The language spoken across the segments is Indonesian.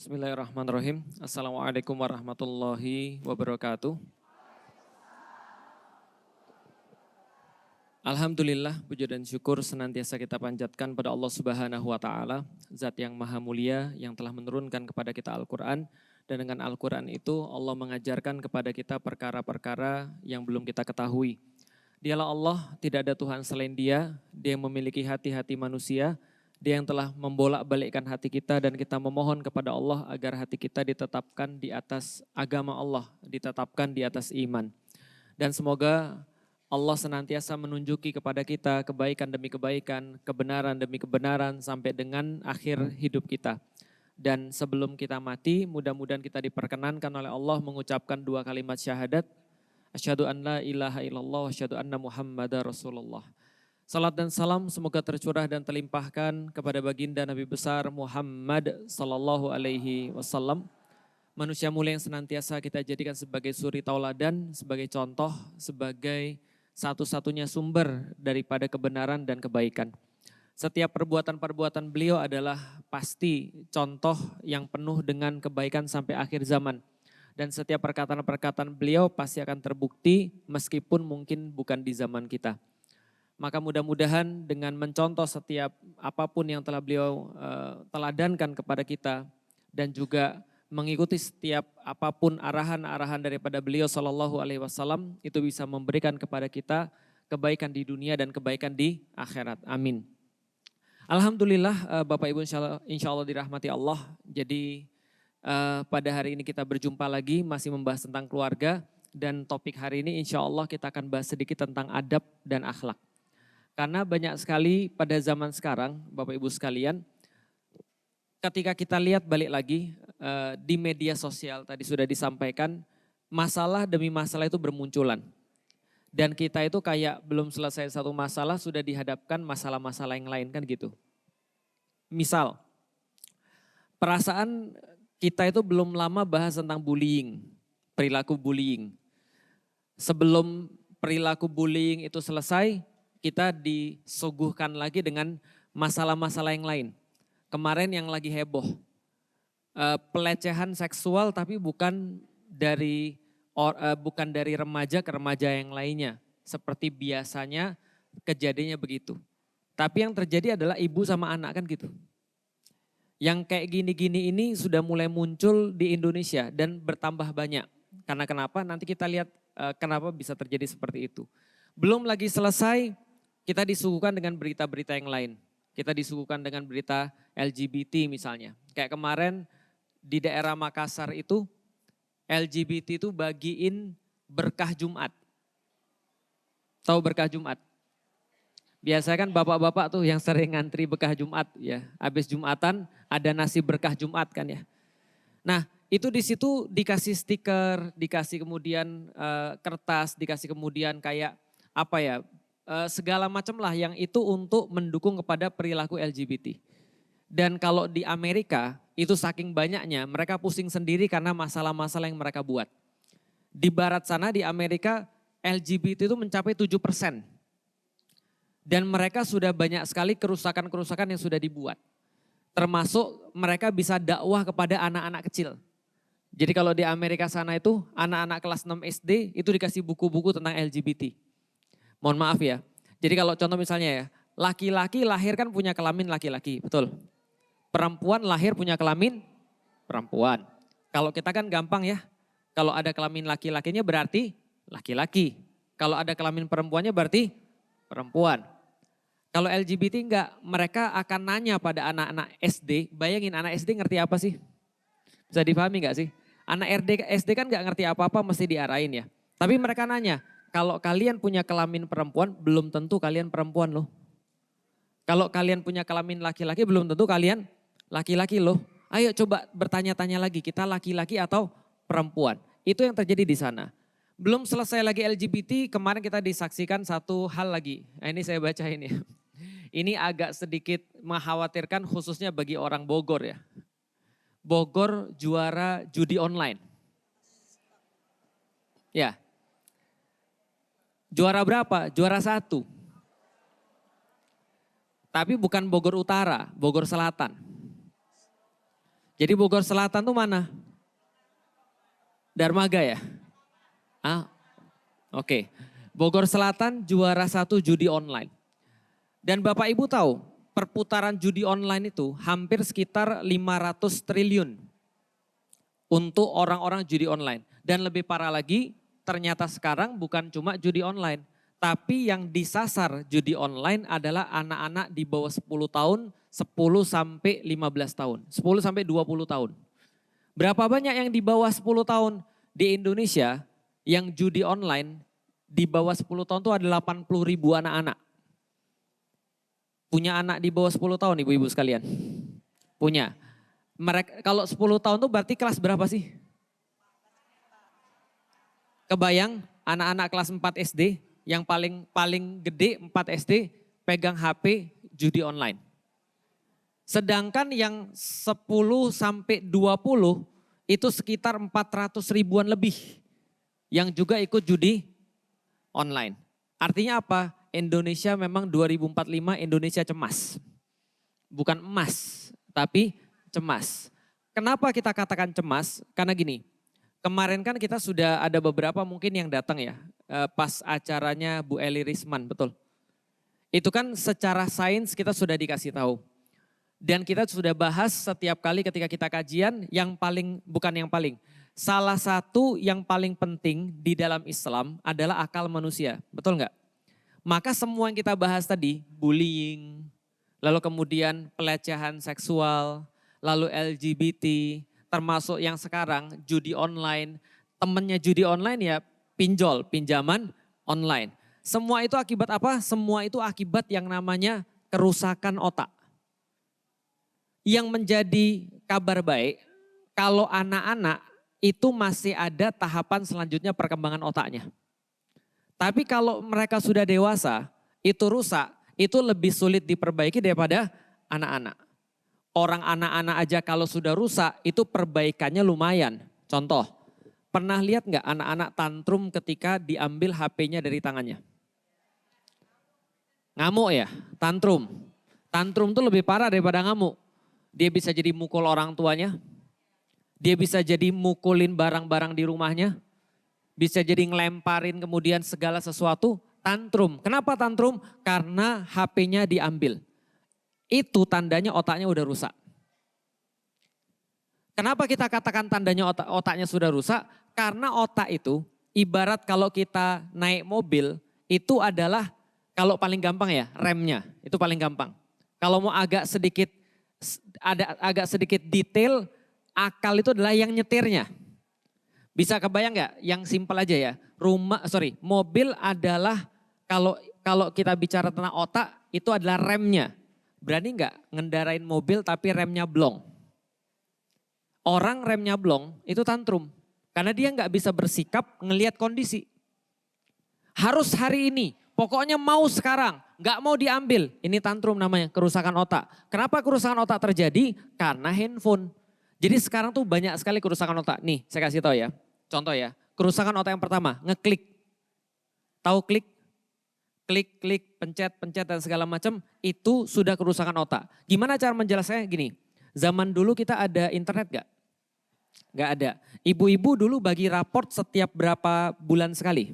Bismillahirrahmanirrahim. Assalamualaikum warahmatullahi wabarakatuh. Alhamdulillah, puji dan syukur senantiasa kita panjatkan pada Allah Subhanahu wa taala, Zat yang Maha Mulia yang telah menurunkan kepada kita Al-Qur'an, dan dengan Al-Qur'an itu Allah mengajarkan kepada kita perkara-perkara yang belum kita ketahui. Dialah Allah, tidak ada Tuhan selain Dia, Dia yang memiliki hati-hati manusia. Dia yang telah membolak-balikkan hati kita dan kita memohon kepada Allah agar hati kita ditetapkan di atas agama Allah, ditetapkan di atas iman. Dan semoga Allah senantiasa menunjuki kepada kita kebaikan demi kebaikan, kebenaran demi kebenaran sampai dengan akhir hidup kita. Dan sebelum kita mati, mudah-mudahan kita diperkenankan oleh Allah mengucapkan 2 kalimat syahadat. Asyhadu an la ilaha illallah wa asyhadu anna Muhammadar Rasulullah. Salat dan salam semoga tercurah dan terlimpahkan kepada baginda Nabi besar Muhammad sallallahu alaihi wasallam. Manusia mulia yang senantiasa kita jadikan sebagai suri tauladan, sebagai contoh, sebagai satu-satunya sumber daripada kebenaran dan kebaikan. Setiap perbuatan-perbuatan beliau adalah pasti contoh yang penuh dengan kebaikan sampai akhir zaman. Dan setiap perkataan-perkataan beliau pasti akan terbukti meskipun mungkin bukan di zaman kita. Maka mudah-mudahan dengan mencontoh setiap apapun yang telah beliau teladankan kepada kita dan juga mengikuti setiap apapun arahan-arahan daripada beliau sallallahu alaihi wasallam itu bisa memberikan kepada kita kebaikan di dunia dan kebaikan di akhirat. Amin. Alhamdulillah Bapak Ibu insya Allah dirahmati Allah. Jadi pada hari ini kita berjumpa lagi masih membahas tentang keluarga dan topik hari ini insya Allah kita akan bahas sedikit tentang adab dan akhlak. Karena banyak sekali pada zaman sekarang, Bapak Ibu sekalian, ketika kita lihat balik lagi di media sosial tadi sudah disampaikan, masalah demi masalah itu bermunculan. Dan kita itu kayak belum selesai satu masalah sudah dihadapkan masalah-masalah yang lain kan gitu. Misal, perasaan kita itu belum lama bahas tentang bullying, perilaku bullying. Sebelum perilaku bullying itu selesai, kita disuguhkan lagi dengan masalah-masalah yang lain. Kemarin yang lagi heboh, pelecehan seksual tapi bukan dari remaja ke remaja yang lainnya. Seperti biasanya kejadiannya begitu. Tapi yang terjadi adalah ibu sama anak kan gitu. Yang kayak gini-gini ini sudah mulai muncul di Indonesia dan bertambah banyak. Karena kenapa? Nanti kita lihat kenapa bisa terjadi seperti itu. Belum lagi selesai, kita disuguhkan dengan berita-berita yang lain. Kita disuguhkan dengan berita LGBT misalnya. Kayak kemarin di daerah Makassar itu LGBT itu bagiin berkah Jumat. Tahu berkah Jumat? Biasanya kan bapak-bapak tuh yang sering ngantri berkah Jumat ya. Habis Jumatan ada nasi berkah Jumat kan ya. Nah itu di situ dikasih stiker, dikasih kemudian kertas, dikasih kemudian kayak apa ya, segala macam lah yang itu untuk mendukung kepada perilaku LGBT. Dan kalau di Amerika itu saking banyaknya mereka pusing sendiri karena masalah-masalah yang mereka buat. Di barat sana di Amerika LGBT itu mencapai 7%. Dan mereka sudah banyak sekali kerusakan-kerusakan yang sudah dibuat. Termasuk mereka bisa dakwah kepada anak-anak kecil. Jadi kalau di Amerika sana itu anak-anak kelas 6 SD itu dikasih buku-buku tentang LGBT. Mohon maaf ya, jadi kalau contoh misalnya ya, laki-laki lahir kan punya kelamin laki-laki, betul. Perempuan lahir punya kelamin perempuan. Kalau kita kan gampang ya, kalau ada kelamin laki-lakinya berarti laki-laki. Kalau ada kelamin perempuannya berarti perempuan. Kalau LGBT enggak, mereka akan nanya pada anak-anak SD, bayangin anak SD ngerti apa sih? Bisa dipahami enggak sih? Anak SD kan enggak ngerti apa-apa mesti diarahin ya. Tapi mereka nanya, kalau kalian punya kelamin perempuan, belum tentu kalian perempuan loh. Kalau kalian punya kelamin laki-laki, belum tentu kalian laki-laki loh. Ayo coba bertanya-tanya lagi, kita laki-laki atau perempuan. Itu yang terjadi di sana. Belum selesai lagi LGBT, kemarin kita disaksikan satu hal lagi. Nah, ini saya baca ini. Ini agak sedikit mengkhawatirkan khususnya bagi orang Bogor ya. Bogor juara judi online. Ya. Juara berapa? Juara 1. Tapi bukan Bogor Utara, Bogor Selatan. Jadi Bogor Selatan tuh mana? Dermaga ya? Ah, oke. Bogor Selatan juara 1 judi online. Dan Bapak Ibu tahu perputaran judi online itu hampir sekitar 500 triliun untuk orang-orang judi online. Dan lebih parah lagi ternyata sekarang bukan cuma judi online. Tapi yang disasar judi online adalah anak-anak di bawah 10 tahun, 10 sampai 15 tahun, 10 sampai 20 tahun. Berapa banyak yang di bawah 10 tahun? Di Indonesia yang judi online di bawah 10 tahun itu ada 80 ribu anak-anak. Punya anak di bawah 10 tahun ibu-ibu sekalian? Punya. Mereka kalau 10 tahun itu berarti kelas berapa sih? Kebayang anak-anak kelas 4 SD yang paling gede 4 SD pegang HP judi online. Sedangkan yang 10 sampai 20 itu sekitar 400 ribuan lebih yang juga ikut judi online. Artinya apa? Indonesia memang 2045 Indonesia cemas. Bukan emas, tapi cemas. Kenapa kita katakan cemas? Karena gini, kemarin kan kita sudah ada beberapa mungkin yang datang ya, pas acaranya Bu Eli Risman, betul. Itu kan secara sains kita sudah dikasih tahu. Dan kita sudah bahas setiap kali ketika kita kajian salah satu yang paling penting di dalam Islam adalah akal manusia, betul enggak? Maka semua yang kita bahas tadi, bullying, lalu kemudian pelecehan seksual, lalu LGBT, termasuk yang sekarang judi online, temennya judi online ya pinjol, pinjaman online. Semua itu akibat apa? Semua itu akibat yang namanya kerusakan otak. Yang menjadi kabar baik, kalau anak-anak itu masih ada tahapan selanjutnya perkembangan otaknya. Tapi kalau mereka sudah dewasa, itu rusak, itu lebih sulit diperbaiki daripada anak-anak. Orang anak-anak aja kalau sudah rusak, itu perbaikannya lumayan. Contoh, pernah lihat nggak anak-anak tantrum ketika diambil HP-nya dari tangannya? Ngamuk ya, tantrum. Tantrum itu lebih parah daripada ngamuk. Dia bisa jadi mukul orang tuanya, dia bisa jadi mukulin barang-barang di rumahnya, bisa jadi ngelemparin kemudian segala sesuatu, tantrum. Kenapa tantrum? Karena HP-nya diambil. Itu tandanya otaknya udah rusak. Kenapa kita katakan tandanya otaknya sudah rusak? Karena otak itu ibarat kalau kita naik mobil itu adalah kalau paling gampang ya remnya, itu paling gampang. Kalau mau agak sedikit detail, akal itu adalah yang nyetirnya. Bisa kebayang nggak? Yang simpel aja ya. Mobil adalah kalau kita bicara tentang otak itu adalah remnya. Berani nggak ngendarain mobil tapi remnya blong? Orang remnya blong itu tantrum. Karena dia nggak bisa bersikap ngelihat kondisi. Harus hari ini, pokoknya mau sekarang, nggak mau diambil. Ini tantrum namanya, kerusakan otak. Kenapa kerusakan otak terjadi? Karena handphone. Jadi sekarang tuh banyak sekali kerusakan otak. Nih saya kasih tahu ya, contoh ya. Kerusakan otak yang pertama, ngeklik. Tahu klik? Klik, pencet dan segala macam, itu sudah kerusakan otak. Gimana cara menjelaskannya? Gini, zaman dulu kita ada internet gak? Gak ada. Ibu-ibu dulu bagi raport setiap berapa bulan sekali?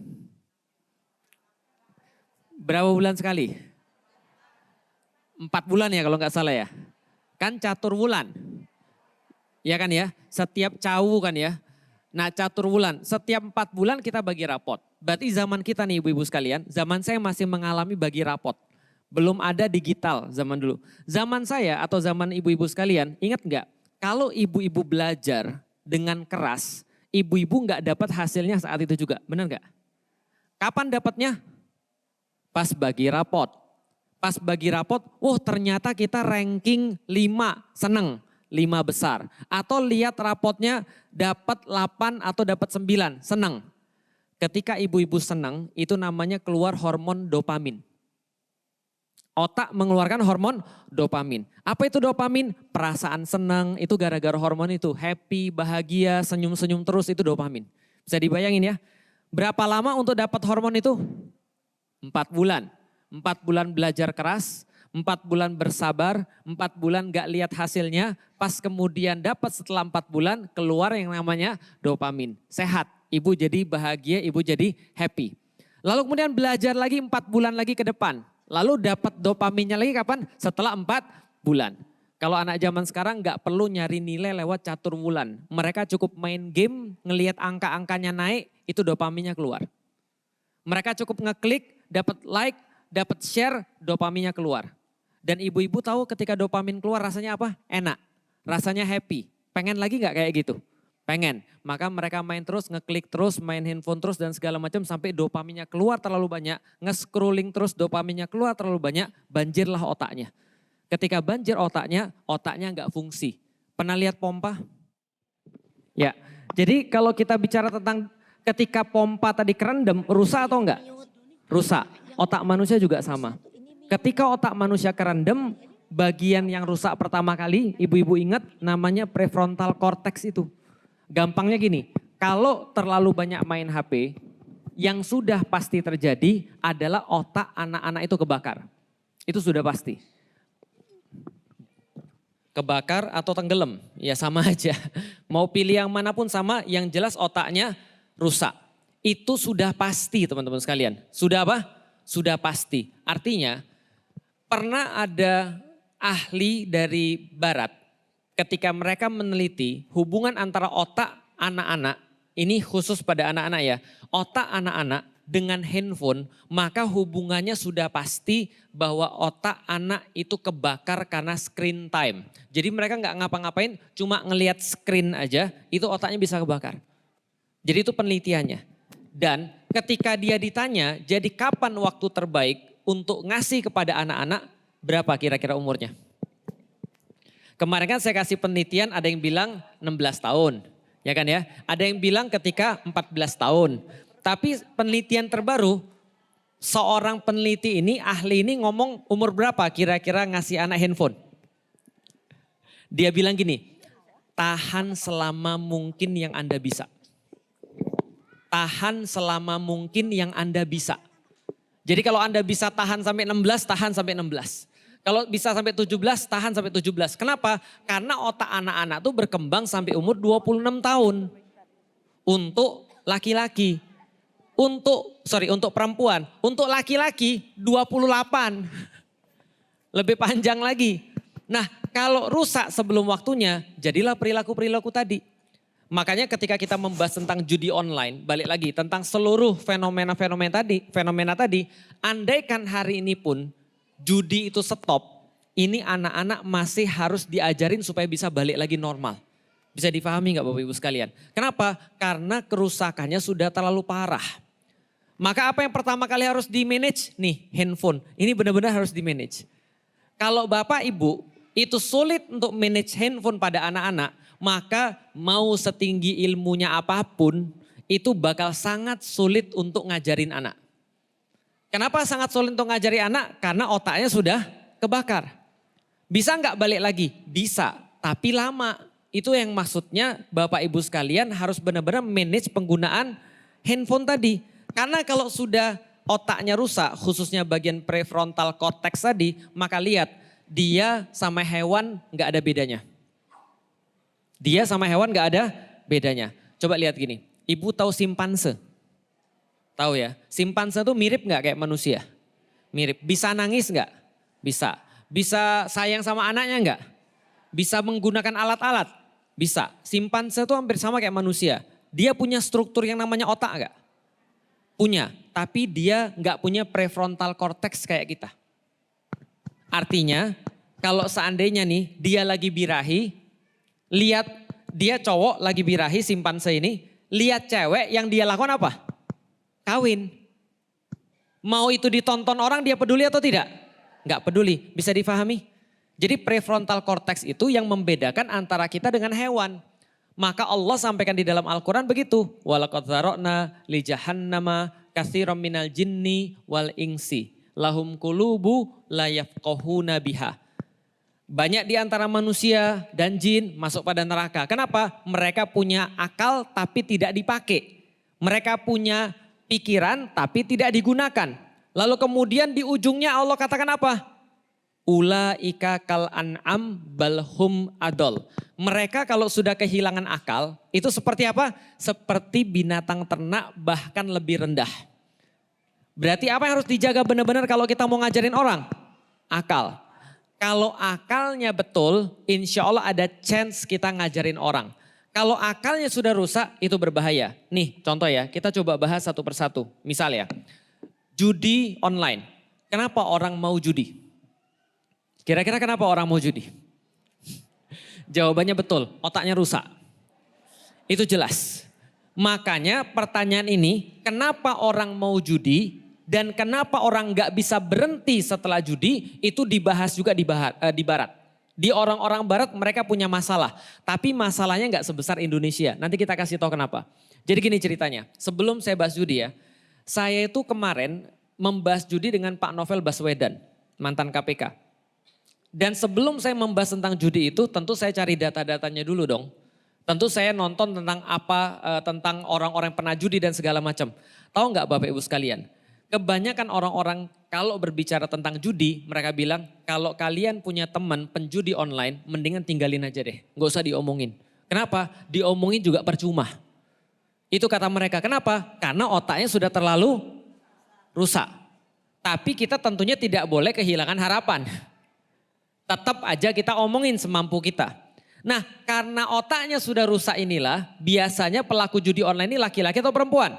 Berapa bulan sekali? 4 bulan ya kalau nggak salah ya. Kan catur wulan. Ya kan ya, setiap cawu kan ya. Nah catur wulan, setiap 4 bulan kita bagi raport. Berarti zaman kita nih ibu-ibu sekalian, zaman saya masih mengalami bagi raport. Belum ada digital zaman dulu. Zaman saya atau zaman ibu-ibu sekalian, ingat nggak? Kalau ibu-ibu belajar dengan keras, ibu-ibu nggak dapat hasilnya saat itu juga, benar nggak? Kapan dapatnya? Pas bagi raport. Pas bagi raport, ternyata kita ranking 5, seneng. 5 besar. Atau lihat rapotnya dapat 8 atau dapat 9, senang. Ketika ibu-ibu senang, itu namanya keluar hormon dopamin. Otak mengeluarkan hormon dopamin. Apa itu dopamin? Perasaan senang, itu gara-gara hormon itu. Happy, bahagia, senyum-senyum terus, itu dopamin. Bisa dibayangin ya. Berapa lama untuk dapat hormon itu? 4 bulan. 4 bulan belajar keras, 4 bulan bersabar, 4 bulan gak lihat hasilnya, pas kemudian dapat setelah 4 bulan keluar yang namanya dopamin. Sehat, ibu jadi bahagia, ibu jadi happy. Lalu kemudian belajar lagi 4 bulan lagi ke depan. Lalu dapat dopaminnya lagi kapan? Setelah 4 bulan. Kalau anak zaman sekarang nggak perlu nyari nilai lewat catur wulan. Mereka cukup main game, ngelihat angka-angkanya naik, itu dopaminnya keluar. Mereka cukup ngeklik, dapat like, dapat share, dopaminnya keluar. Dan ibu-ibu tahu ketika dopamin keluar rasanya apa? Enak, rasanya happy. Pengen lagi nggak kayak gitu? Pengen. Maka mereka main terus, ngeklik terus, main handphone terus dan segala macam sampai dopaminnya keluar terlalu banyak. Nge-scrolling terus dopaminnya keluar terlalu banyak, banjirlah otaknya. Ketika banjir otaknya nggak fungsi. Pernah lihat pompa? Ya, jadi kalau kita bicara tentang ketika pompa tadi kerendam, rusak atau enggak? Rusak. Otak manusia juga sama. Ketika otak manusia kerendam, bagian yang rusak pertama kali, ibu-ibu ingat namanya prefrontal cortex itu. Gampangnya gini, kalau terlalu banyak main HP, yang sudah pasti terjadi adalah otak anak-anak itu kebakar. Itu sudah pasti. Kebakar atau tenggelam, ya sama aja. Mau pilih yang manapun sama, yang jelas otaknya rusak. Itu sudah pasti teman-teman sekalian. Sudah apa? Sudah pasti. Artinya pernah ada ahli dari barat ketika mereka meneliti hubungan antara otak anak-anak, ini khusus pada anak-anak ya, otak anak-anak dengan handphone, maka hubungannya sudah pasti bahwa otak anak itu kebakar karena screen time. Jadi mereka nggak ngapa-ngapain, cuma ngelihat screen aja, itu otaknya bisa kebakar. Jadi itu penelitiannya. Dan ketika dia ditanya, jadi kapan waktu terbaik untuk ngasih kepada anak-anak, berapa kira-kira umurnya? Kemarin kan saya kasih penelitian, ada yang bilang 16 tahun, ya kan ya? Ada yang bilang ketika 14 tahun. Tapi penelitian terbaru, seorang peneliti ini, ahli ini ngomong umur berapa kira-kira ngasih anak handphone. Dia bilang gini, tahan selama mungkin yang Anda bisa. Tahan selama mungkin yang Anda bisa. Jadi kalau Anda bisa tahan sampai 16, tahan sampai 16. Kalau bisa sampai 17, tahan sampai 17. Kenapa? Karena otak anak-anak tuh berkembang sampai umur 26 tahun. Untuk laki-laki. Untuk perempuan. Untuk laki-laki 28. Lebih panjang lagi. Nah kalau rusak sebelum waktunya, jadilah perilaku-perilaku tadi. Makanya ketika kita membahas tentang judi online, balik lagi tentang seluruh fenomena tadi, andaikan hari ini pun judi itu stop, ini anak-anak masih harus diajarin supaya bisa balik lagi normal. Bisa difahami nggak Bapak Ibu sekalian? Kenapa? Karena kerusakannya sudah terlalu parah. Maka apa yang pertama kali harus di-manage? Nih handphone, ini benar-benar harus di-manage. Kalau Bapak Ibu itu sulit untuk manage handphone pada anak-anak, maka mau setinggi ilmunya apapun, itu bakal sangat sulit untuk ngajarin anak. Kenapa sangat sulit untuk ngajari anak? Karena otaknya sudah kebakar. Bisa nggak balik lagi? Bisa, tapi lama. Itu yang maksudnya Bapak Ibu sekalian harus benar-benar manage penggunaan handphone tadi. Karena kalau sudah otaknya rusak, khususnya bagian prefrontal cortex tadi, maka lihat dia sama hewan nggak ada bedanya. Dia sama hewan nggak ada bedanya. Coba lihat gini, ibu tahu simpanse? Tahu ya, simpanse tuh mirip nggak kayak manusia? Mirip. Bisa nangis nggak? Bisa. Bisa sayang sama anaknya nggak? Bisa menggunakan alat-alat? Bisa. Simpanse tuh hampir sama kayak manusia. Dia punya struktur yang namanya otak nggak? Punya, tapi dia nggak punya prefrontal cortex kayak kita. Artinya kalau seandainya nih dia lagi birahi, lihat dia cowok lagi birahi simpanse ini, lihat cewek yang dia lakukan apa? Kawin. Mau itu ditonton orang dia peduli atau tidak? Nggak peduli, bisa difahami? Jadi prefrontal cortex itu yang membedakan antara kita dengan hewan. Maka Allah sampaikan di dalam Al-Quran begitu. Walaqad dzara'na li jahannama katsiran minal jinni wal insi. Lahum qulubu la yafqahuna biha. Banyak di antara manusia dan jin masuk pada neraka. Kenapa? Mereka punya akal tapi tidak dipakai. Mereka punya pikiran tapi tidak digunakan. Lalu kemudian di ujungnya Allah katakan apa? Ulaika kal an'am balhum adol. Mereka kalau sudah kehilangan akal, itu seperti apa? Seperti binatang ternak, bahkan lebih rendah. Berarti apa yang harus dijaga benar-benar kalau kita mau ngajarin orang? Akal. Kalau akalnya betul, insya Allah ada chance kita ngajarin orang. Kalau akalnya sudah rusak, itu berbahaya. Nih contoh ya, kita coba bahas satu persatu. Misal ya, judi online. Kenapa orang mau judi? Kira-kira kenapa orang mau judi? Jawabannya betul, otaknya rusak. Itu jelas. Makanya pertanyaan ini, kenapa orang mau judi dan kenapa orang nggak bisa berhenti setelah judi, itu dibahas juga di barat. Di orang-orang barat mereka punya masalah, tapi masalahnya nggak sebesar Indonesia. Nanti kita kasih tahu kenapa. Jadi gini ceritanya, sebelum saya bahas judi ya, saya itu kemarin membahas judi dengan Pak Novel Baswedan, mantan KPK. Dan sebelum saya membahas tentang judi itu, tentu saya cari data-datanya dulu dong. Tentu saya nonton tentang tentang orang-orang pernah judi dan segala macam. Tahu nggak Bapak Ibu sekalian? Kebanyakan orang-orang kalau berbicara tentang judi, mereka bilang kalau kalian punya teman penjudi online, mendingan tinggalin aja deh. Nggak usah diomongin. Kenapa? Diomongin juga percuma. Itu kata mereka. Kenapa? Karena otaknya sudah terlalu rusak. Tapi kita tentunya tidak boleh kehilangan harapan. Tetap aja kita omongin semampu kita. Nah, karena otaknya sudah rusak inilah, biasanya pelaku judi online ini laki-laki atau perempuan?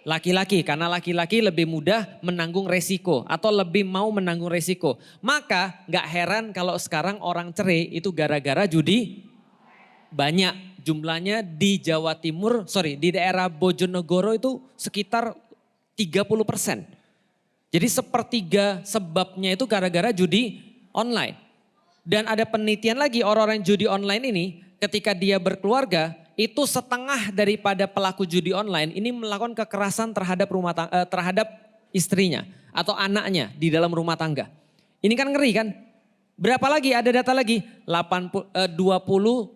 Laki-laki, karena laki-laki lebih mudah menanggung resiko atau lebih mau menanggung resiko. Maka gak heran kalau sekarang orang cerai itu gara-gara judi banyak. Jumlahnya di Jawa Timur, di daerah Bojonegoro itu sekitar 30%. Jadi sepertiga sebabnya itu gara-gara judi online. Dan ada penelitian lagi, orang-orang judi online ini ketika dia berkeluarga, itu setengah daripada pelaku judi online ini melakukan kekerasan terhadap istrinya atau anaknya di dalam rumah tangga. Ini kan ngeri kan? Berapa lagi? Ada data lagi, 20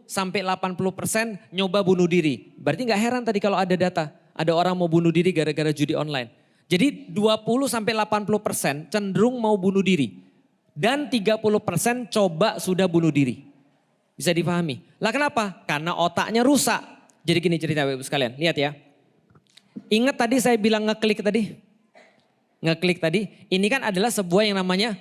sampai 80% nyoba bunuh diri. Berarti gak heran tadi kalau ada data, ada orang mau bunuh diri gara-gara judi online. Jadi 20 sampai 80% cenderung mau bunuh diri. Dan 30% coba sudah bunuh diri. Bisa dipahami. Lah kenapa? Karena otaknya rusak. Jadi gini cerita Bapak Ibu sekalian, lihat ya. Ingat tadi saya bilang ngeklik tadi? Ngeklik tadi, ini kan adalah sebuah yang namanya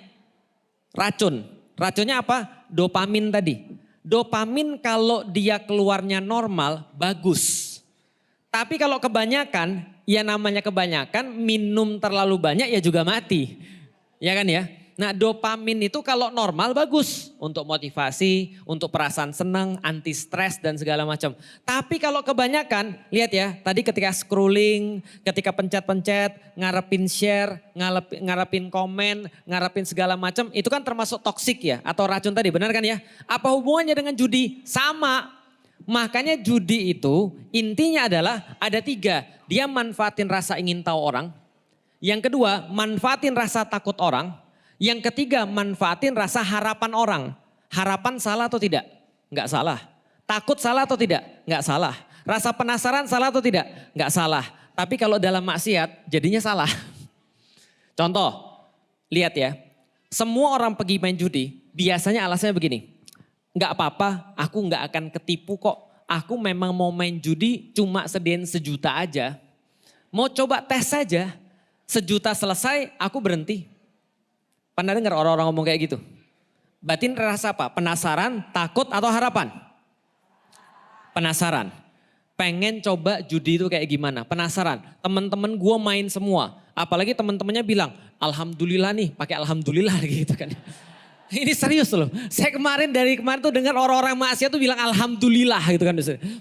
racun. Racunnya apa? Dopamin tadi. Dopamin kalau dia keluarnya normal, bagus. Tapi kalau kebanyakan, ya namanya kebanyakan, minum terlalu banyak ya juga mati. Ya kan ya? Nah dopamin itu kalau normal bagus untuk motivasi, untuk perasaan senang, anti stres dan segala macam. Tapi kalau kebanyakan, lihat ya tadi ketika scrolling, ketika pencet-pencet, ngarepin share, ngarepin komen, ngarepin segala macam, itu kan termasuk toksik ya atau racun tadi, benar kan ya? Apa hubungannya dengan judi? Sama. Makanya judi itu intinya adalah ada 3, dia manfaatin rasa ingin tahu orang. Yang kedua manfaatin rasa takut orang. Yang ketiga manfaatin rasa harapan orang. Harapan salah atau tidak? Enggak salah. Takut salah atau tidak? Enggak salah. Rasa penasaran salah atau tidak? Enggak salah. Tapi kalau dalam maksiat jadinya salah. Contoh, lihat ya. Semua orang pergi main judi biasanya alasannya begini. Enggak apa-apa, aku enggak akan ketipu kok. Aku memang mau main judi cuma sediain 1 juta aja. Mau coba tes saja. 1 juta selesai aku berhenti. Pernah dengar orang-orang ngomong kayak gitu? Batin rasa apa? Penasaran, takut atau harapan? Penasaran. Pengen coba judi itu kayak gimana? Penasaran. Teman-teman gue main semua. Apalagi teman-temannya bilang, alhamdulillah nih, pakai alhamdulillah gitu kan. Ini serius loh. Saya dari kemarin tuh dengar orang-orang maksiat tuh bilang alhamdulillah gitu kan.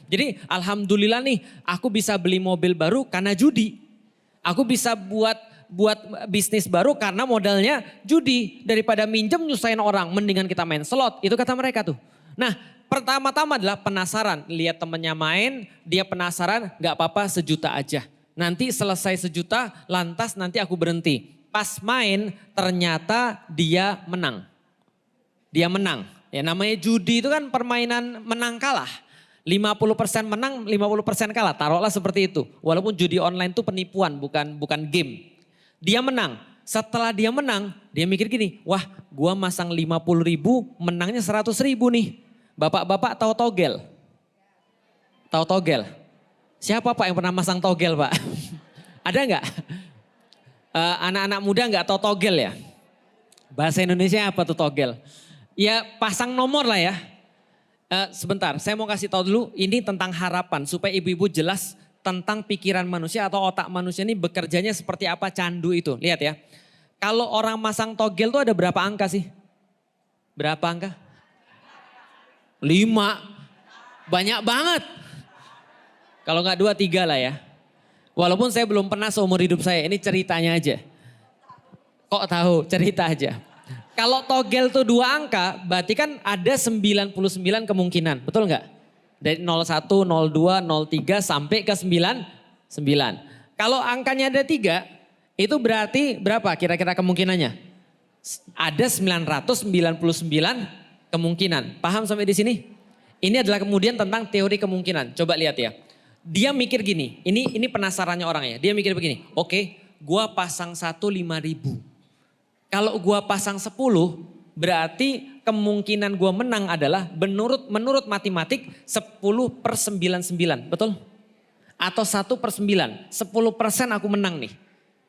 Jadi alhamdulillah nih, aku bisa beli mobil baru karena judi. Aku bisa buat bisnis baru karena modalnya judi. Daripada minjem nyusahin orang, mendingan kita main slot. Itu kata mereka tuh. Nah pertama-tama adalah penasaran. Lihat temennya main, dia penasaran, gak apa-apa 1 juta aja. Nanti selesai 1 juta, lantas nanti aku berhenti. Pas main ternyata dia menang. Dia menang. Ya namanya judi itu kan permainan menang kalah. 50% menang, 50% kalah. Taruhlah seperti itu. Walaupun judi online itu penipuan, bukan game. Dia menang. setelah dia menang, dia mikir gini, wah gua masang 50.000, menangnya 100.000 nih. Bapak-bapak tahu togel? Tahu togel? Siapa Pak yang pernah masang togel Pak? Ada nggak? Anak-anak muda nggak tahu togel ya? Bahasa Indonesia apa tuh togel? Ya pasang nomor lah ya. Sebentar, saya mau kasih tahu dulu ini tentang harapan supaya ibu-ibu jelas tentang pikiran manusia atau otak manusia ini bekerjanya seperti apa candu itu. Lihat ya, kalau orang masang togel tuh ada berapa angka sih? Berapa angka? 5, banyak banget. Kalau nggak 2, 3 lah ya. Walaupun saya belum pernah seumur hidup saya, ini ceritanya aja. Kok tahu? Cerita aja. Kalau togel tuh 2 angka, berarti kan ada 99 kemungkinan, betul nggak? Dari 01, 02, 03 sampai ke 99. Kalau angkanya ada 3, itu berarti berapa kira-kira kemungkinannya? Ada 999 kemungkinan. Paham sampai di sini? Ini adalah kemudian tentang teori kemungkinan. Coba lihat ya. Dia mikir gini, ini penasarannya orang ya. Dia mikir begini, oke, gua pasang 1 5.000. Kalau gua pasang 10, berarti kemungkinan gua menang adalah menurut matematik 10/99, betul? Atau 1/9, 10% aku menang nih.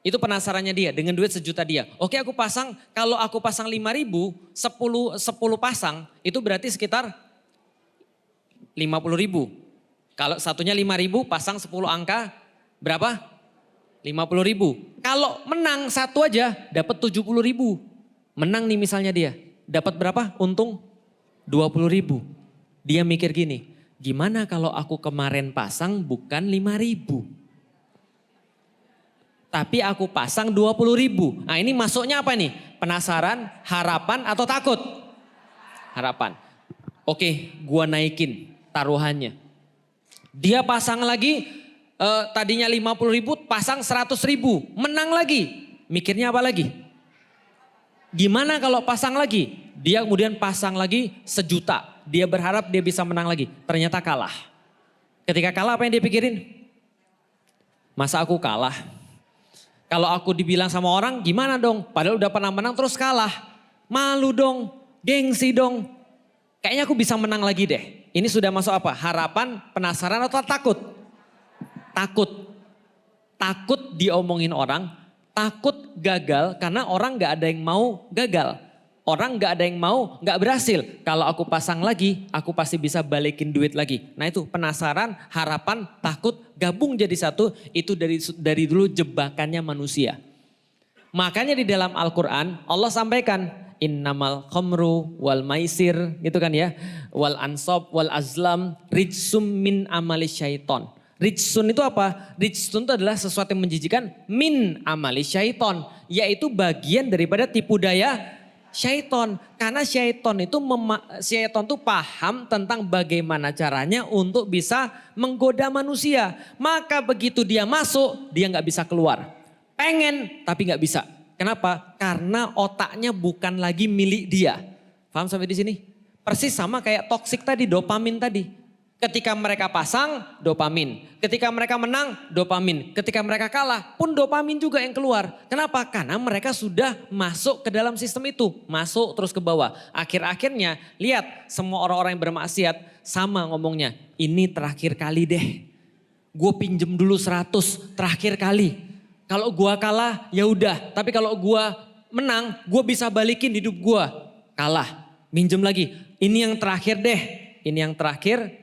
Itu penasarannya dia dengan duit 1 juta dia. Oke aku pasang, kalau aku pasang 5.000, 10 pasang itu berarti sekitar 50.000. Kalau satunya 5.000 pasang 10 angka berapa? 50.000. Kalau menang 1 aja dapat 70.000. Menang nih misalnya dia. Dapat berapa? Untung 20.000. Dia mikir gini, gimana kalau aku kemarin pasang bukan 5.000? Tapi aku pasang 20.000. Nah ini masuknya apa nih? Penasaran, harapan atau takut? Harapan. Oke, gua naikin taruhannya. Dia pasang lagi, tadinya 50.000 pasang 100.000, menang lagi. Mikirnya apa lagi? Gimana kalau pasang lagi? Dia kemudian pasang lagi 1 juta. Dia berharap dia bisa menang lagi. Ternyata kalah. Ketika kalah apa yang dia pikirin? Masa aku kalah? Kalau aku dibilang sama orang gimana dong? Padahal udah pernah menang terus kalah. Malu dong, gengsi dong. Kayaknya aku bisa menang lagi deh. Ini sudah masuk apa? Harapan, penasaran atau takut? Takut. Takut diomongin orang, takut gagal karena orang gak ada yang mau gagal. Orang gak ada yang mau gak berhasil. Kalau aku pasang lagi, aku pasti bisa balikin duit lagi. Nah itu penasaran, harapan, takut, gabung jadi satu. Itu dari dulu jebakannya manusia. Makanya di dalam Al-Quran Allah sampaikan, innamal khamru wal maisir gitu kan ya. Wal ansab wal azlam rijsum min amali syaiton. Rijsun itu apa? Rijsun itu adalah sesuatu yang menjijikan min amali syaiton. Yaitu bagian daripada tipu daya syaiton. Karena syaiton itu paham tentang bagaimana caranya untuk bisa menggoda manusia. Maka begitu dia masuk dia gak bisa keluar. Pengen tapi gak bisa. Kenapa? Karena otaknya bukan lagi milik dia. Paham sampai di sini? Persis sama kayak toksik tadi, dopamin tadi. Ketika mereka pasang, dopamin. Ketika mereka menang, dopamin. Ketika mereka kalah, pun dopamin juga yang keluar. Kenapa? Karena mereka sudah masuk ke dalam sistem itu. Masuk terus ke bawah. Akhir-akhirnya, lihat semua orang-orang yang bermaksiat sama ngomongnya. Ini terakhir kali deh. Gue pinjem dulu 100, terakhir kali. Kalau gua kalah ya udah, tapi kalau gua menang, gua bisa balikin hidup gua. Kalah, minjem lagi. Ini yang terakhir deh. Ini yang terakhir.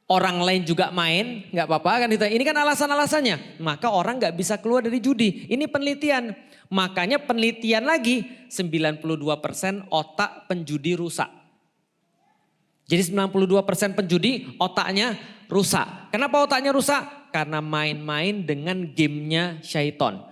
Orang lain juga main, nggak apa-apa kan itu. Ini kan alasan-alasannya. Maka orang nggak bisa keluar dari judi. Ini penelitian. Makanya penelitian lagi 92% otak penjudi rusak. Jadi 92% penjudi otaknya rusak. Kenapa otaknya rusak? Karena main-main dengan gamenya syaiton.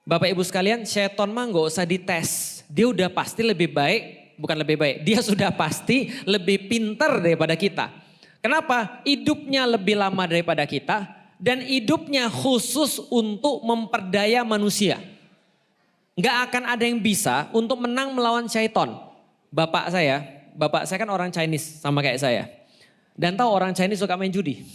Bapak ibu sekalian, syaiton mah gak usah dites. Dia udah pasti lebih baik, bukan lebih baik. Dia sudah pasti lebih pintar daripada kita. Kenapa? Hidupnya lebih lama daripada kita. Dan hidupnya khusus untuk memperdaya manusia. Gak akan ada yang bisa untuk menang melawan syaiton. Bapak saya kan orang Chinese sama kayak saya. Dan tahu orang Chinese suka main judi.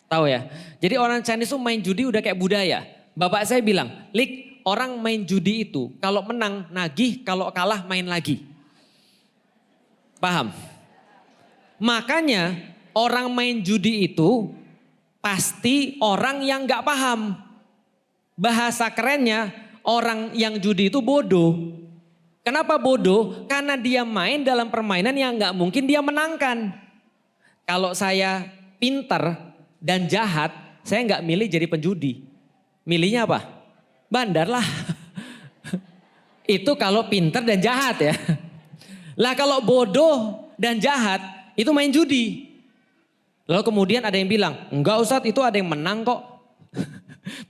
Tahu ya. Jadi orang Chinese tuh main judi udah kayak budaya. Bapak saya bilang, Lik, orang main judi itu kalau menang nagih, kalau kalah main lagi. Paham? Makanya orang main judi itu pasti orang yang gak paham. Bahasa kerennya orang yang judi itu bodoh. Kenapa bodoh? Karena dia main dalam permainan yang gak mungkin dia menangkan. Kalau saya pinter dan jahat, saya gak milih jadi penjudi. Milihnya apa? Bandar lah. Itu kalau pinter dan jahat ya. Lah kalau bodoh dan jahat itu main judi. Lalu kemudian ada yang bilang, enggak Ustadz itu ada yang menang kok.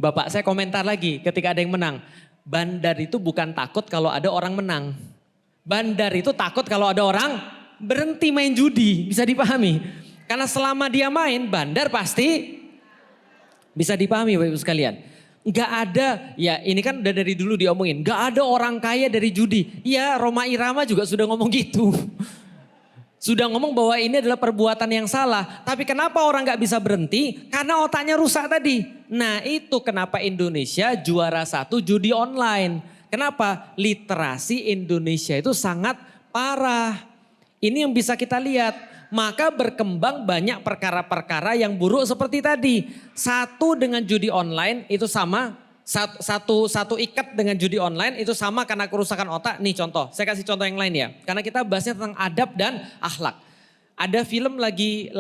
Bapak saya komentar lagi ketika ada yang menang. Bandar itu bukan takut kalau ada orang menang. Bandar itu takut kalau ada orang berhenti main judi. Bisa dipahami. Karena selama dia main, bandar pasti bisa dipahami Bapak Ibu sekalian. Enggak ada, ya ini kan udah dari dulu diomongin. Enggak ada orang kaya dari judi. Ya Roma Irama juga sudah ngomong gitu. Sudah ngomong bahwa ini adalah perbuatan yang salah. Tapi kenapa orang gak bisa berhenti? Karena otaknya rusak tadi. Nah itu kenapa Indonesia juara 1 judi online. Kenapa? Literasi Indonesia itu sangat parah. Ini yang bisa kita lihat. Maka berkembang banyak perkara-perkara yang buruk seperti tadi. Satu dengan judi online itu sama. Satu ikat dengan judi online itu sama karena kerusakan otak. Nih contoh, saya kasih contoh yang lain ya. Karena kita bahasnya tentang adab dan akhlak. Ada film lagi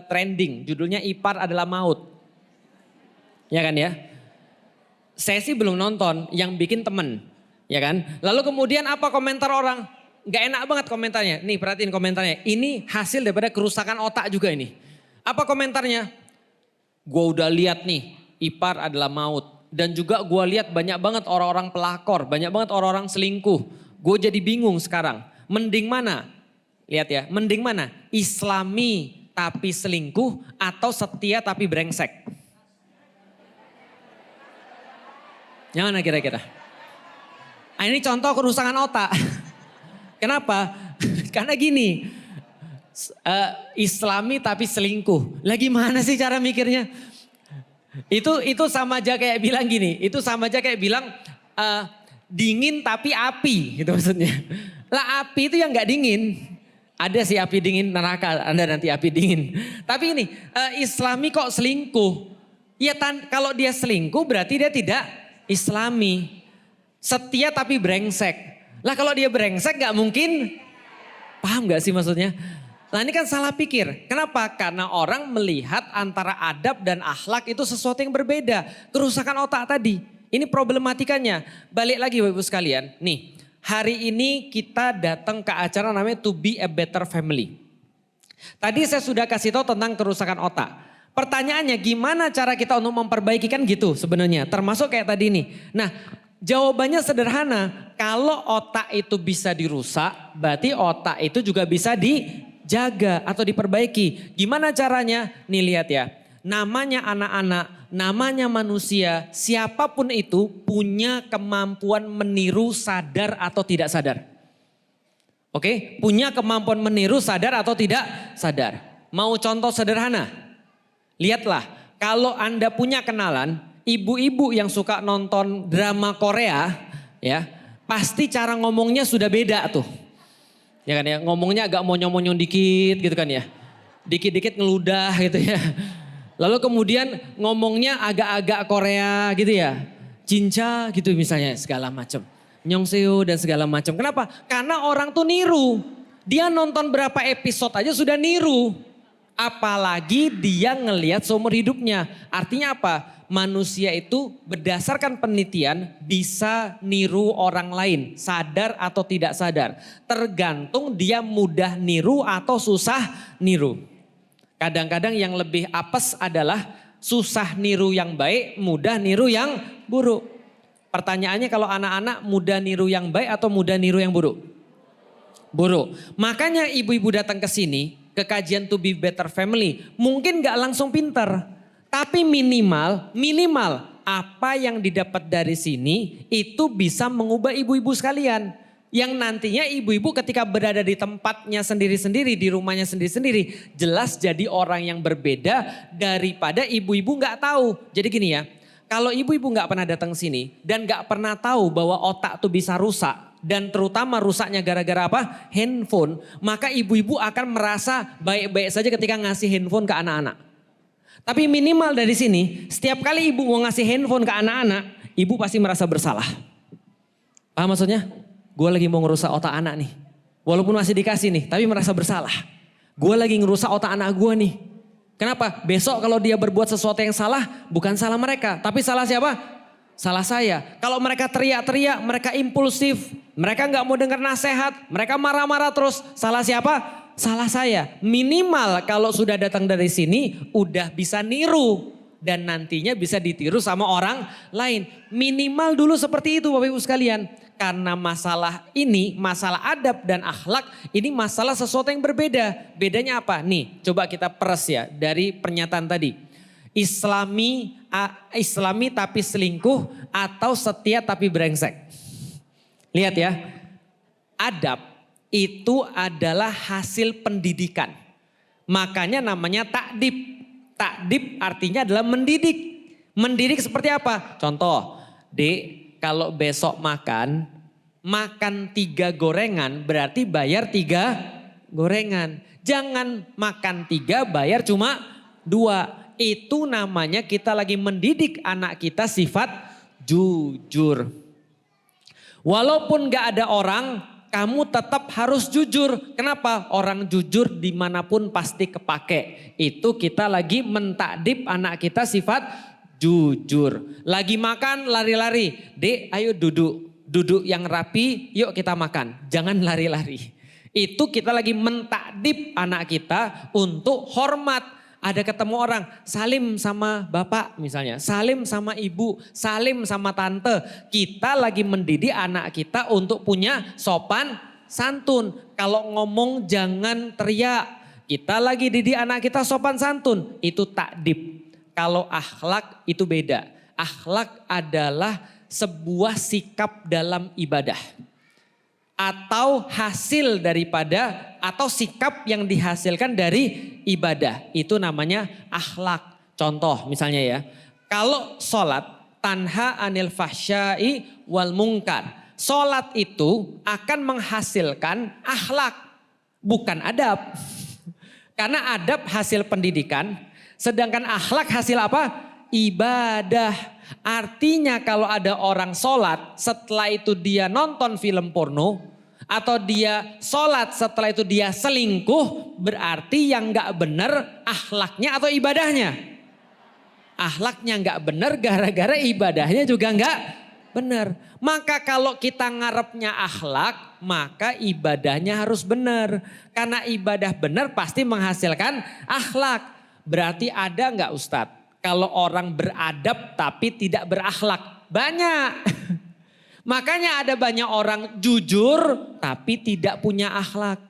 trending, judulnya Ipar Adalah Maut. Ya kan ya? Saya sih belum nonton, yang bikin temen. Ya kan? Lalu kemudian apa komentar orang? Gak enak banget komentarnya. Nih perhatiin komentarnya. Ini hasil daripada kerusakan otak juga ini. Apa komentarnya? Gue udah lihat nih, Ipar Adalah Maut. Dan juga gue lihat banyak banget orang-orang pelakor, banyak banget orang-orang selingkuh. Gue jadi bingung sekarang. Mending mana? Lihat ya, mending mana? Islami tapi selingkuh atau setia tapi brengsek? Yang mana kira-kira? Nah, ini contoh kerusakan otak. Kenapa? Karena gini, Islami tapi selingkuh. Lah gimana sih cara mikirnya? Itu sama aja kayak bilang gini, itu sama aja kayak bilang dingin tapi api gitu maksudnya. Lah api itu yang gak dingin. Ada sih api dingin neraka, Anda nanti api dingin. Tapi ini Islami kok selingkuh? Ya kalau dia selingkuh berarti dia tidak Islami. Setia tapi brengsek. Lah kalau dia brengsek gak mungkin, paham gak sih maksudnya? Nah ini kan salah pikir. Kenapa? Karena orang melihat antara adab dan akhlak itu sesuatu yang berbeda. Kerusakan otak tadi. Ini problematikanya. Balik lagi Bapak Ibu sekalian. Nih hari ini kita datang ke acara namanya To Be a Better Family. Tadi saya sudah kasih tahu tentang kerusakan otak. Pertanyaannya gimana cara kita untuk memperbaiki kan gitu sebenarnya. Termasuk kayak tadi nih. Nah jawabannya sederhana. Kalau otak itu bisa dirusak berarti otak itu juga bisa dijaga atau diperbaiki. Gimana caranya? Nih lihat ya. Namanya anak-anak, namanya manusia, siapapun itu punya kemampuan meniru sadar atau tidak sadar. Oke, punya kemampuan meniru sadar atau tidak sadar. Mau contoh sederhana? Lihatlah, kalau Anda punya kenalan, ibu-ibu yang suka nonton drama Korea, ya pasti cara ngomongnya sudah beda tuh. Ya kan ya, ngomongnya agak monyong-monyong dikit gitu kan ya. Dikit-dikit ngeludah gitu ya. Lalu kemudian ngomongnya agak-agak Korea gitu ya. Cinca gitu misalnya segala macam. Nyongseo dan segala macam. Kenapa? Karena orang tuh niru. Dia nonton berapa episode aja sudah niru. Apalagi dia ngelihat seumur hidupnya. Artinya apa? Manusia itu berdasarkan penelitian bisa niru orang lain. Sadar atau tidak sadar. Tergantung dia mudah niru atau susah niru. Kadang-kadang yang lebih apes adalah susah niru yang baik, mudah niru yang buruk. Pertanyaannya kalau anak-anak mudah niru yang baik atau mudah niru yang buruk? Buruk. Makanya ibu-ibu datang ke sini, ke kajian To Be Better Family. Mungkin gak langsung pinter. Tapi minimal apa yang didapat dari sini itu bisa mengubah ibu-ibu sekalian. Yang nantinya ibu-ibu ketika berada di tempatnya sendiri-sendiri, di rumahnya sendiri-sendiri. Jelas jadi orang yang berbeda daripada ibu-ibu gak tahu. Jadi gini ya, Kalau ibu-ibu nggak pernah datang sini dan nggak pernah tahu bahwa otak tuh bisa rusak dan terutama rusaknya gara-gara apa? Handphone, maka ibu-ibu akan merasa baik-baik saja ketika ngasih handphone ke anak-anak. Tapi minimal dari sini, setiap kali ibu mau ngasih handphone ke anak-anak, ibu pasti merasa bersalah. Paham maksudnya? Gue lagi mau ngerusak otak anak nih. Walaupun masih dikasih nih, tapi merasa bersalah. Gue lagi ngerusak otak anak gue nih. Kenapa? Besok kalau dia berbuat sesuatu yang salah, bukan salah mereka. Tapi salah siapa? Salah saya. Kalau mereka teriak-teriak, mereka impulsif. Mereka nggak mau dengar nasihat. Mereka marah-marah terus. Salah siapa? Salah saya. Minimal kalau sudah datang dari sini, udah bisa niru. Dan nantinya bisa ditiru sama orang lain. Minimal dulu seperti itu Bapak Ibu sekalian. Karena masalah ini, masalah adab dan akhlak, ini masalah sesuatu yang berbeda. Bedanya apa? Nih, coba kita peres ya dari pernyataan tadi. Islami tapi selingkuh atau setia tapi brengsek. Lihat ya, adab itu adalah hasil pendidikan. Makanya namanya takdib. Takdib artinya adalah mendidik. Mendidik seperti apa? Contoh, Dek. Kalau besok makan 3 gorengan berarti bayar 3 gorengan. Jangan makan 3 bayar cuma 2. Itu namanya kita lagi mendidik anak kita sifat jujur. Walaupun gak ada orang, kamu tetap harus jujur. Kenapa? Orang jujur dimanapun pasti kepake. Itu kita lagi mentakdib anak kita sifat jujur. Lagi makan lari-lari. Dek ayo duduk. Duduk yang rapi yuk kita makan. Jangan lari-lari. Itu kita lagi mentakdib anak kita untuk hormat. Ada ketemu orang salim sama bapak misalnya. Salim sama ibu. Salim sama tante. Kita lagi mendidik anak kita untuk punya sopan santun. Kalau ngomong jangan teriak. Kita lagi didik anak kita sopan santun. Itu takdib. Kalau akhlak itu beda. Akhlak adalah sebuah sikap dalam ibadah. Atau hasil daripada, atau sikap yang dihasilkan dari ibadah. Itu namanya akhlak. Contoh misalnya ya. Kalau sholat, tanha anil fahsyai wal mungkar. Sholat itu akan menghasilkan akhlak. Bukan adab. Karena adab hasil pendidikan. Sedangkan akhlak hasil apa? Ibadah. Artinya kalau ada orang sholat setelah itu dia nonton film porno. Atau dia sholat setelah itu dia selingkuh. Berarti yang gak benar akhlaknya atau ibadahnya? Akhlaknya gak benar gara-gara ibadahnya juga gak benar. Maka kalau kita ngarepnya akhlak maka ibadahnya harus benar. Karena ibadah benar pasti menghasilkan akhlak. Berarti ada nggak Ustadz? Kalau orang beradab tapi tidak berakhlak? Banyak. Makanya ada banyak orang jujur tapi tidak punya akhlak.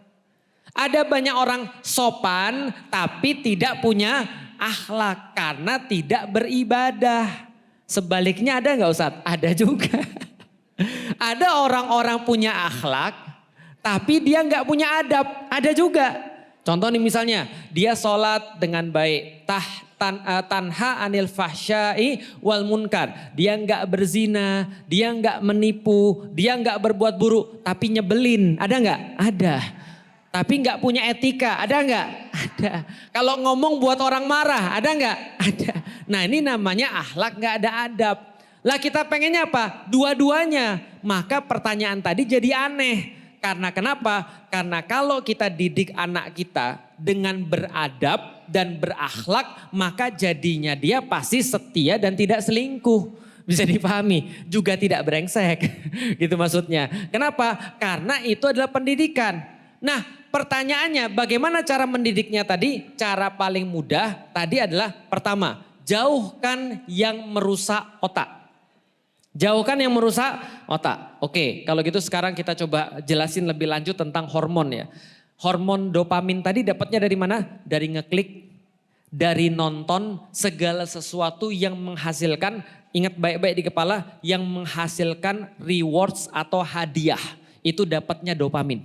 Ada banyak orang sopan tapi tidak punya akhlak karena tidak beribadah. Sebaliknya ada nggak Ustadz? Ada juga. Ada orang-orang punya akhlak tapi dia nggak punya adab. Ada juga. Contoh nih misalnya, dia sholat dengan baik, tanha anil fahsyai wal munkar. Dia nggak berzina, dia nggak menipu, dia nggak berbuat buruk, tapi nyebelin. Ada nggak? Ada. Tapi nggak punya etika, ada nggak? Ada. Kalau ngomong buat orang marah, ada nggak? Ada. Nah ini namanya akhlak nggak ada adab. Lah kita pengennya apa? Dua-duanya. Maka pertanyaan tadi jadi aneh. Karena kenapa? Karena kalau kita didik anak kita dengan beradab dan berakhlak, maka jadinya dia pasti setia dan tidak selingkuh. Bisa dipahami, juga tidak brengsek. Gitu maksudnya. Kenapa? Karena itu adalah pendidikan. Nah pertanyaannya bagaimana cara mendidiknya tadi? Cara paling mudah tadi adalah pertama, jauhkan yang merusak otak. Jauhkan yang merusak otak. Oke, kalau gitu sekarang kita coba jelasin lebih lanjut tentang hormon ya. Hormon dopamin tadi dapatnya dari mana? Dari ngeklik, dari nonton, segala sesuatu yang menghasilkan, ingat baik-baik di kepala, yang menghasilkan rewards atau hadiah. Itu dapatnya dopamin.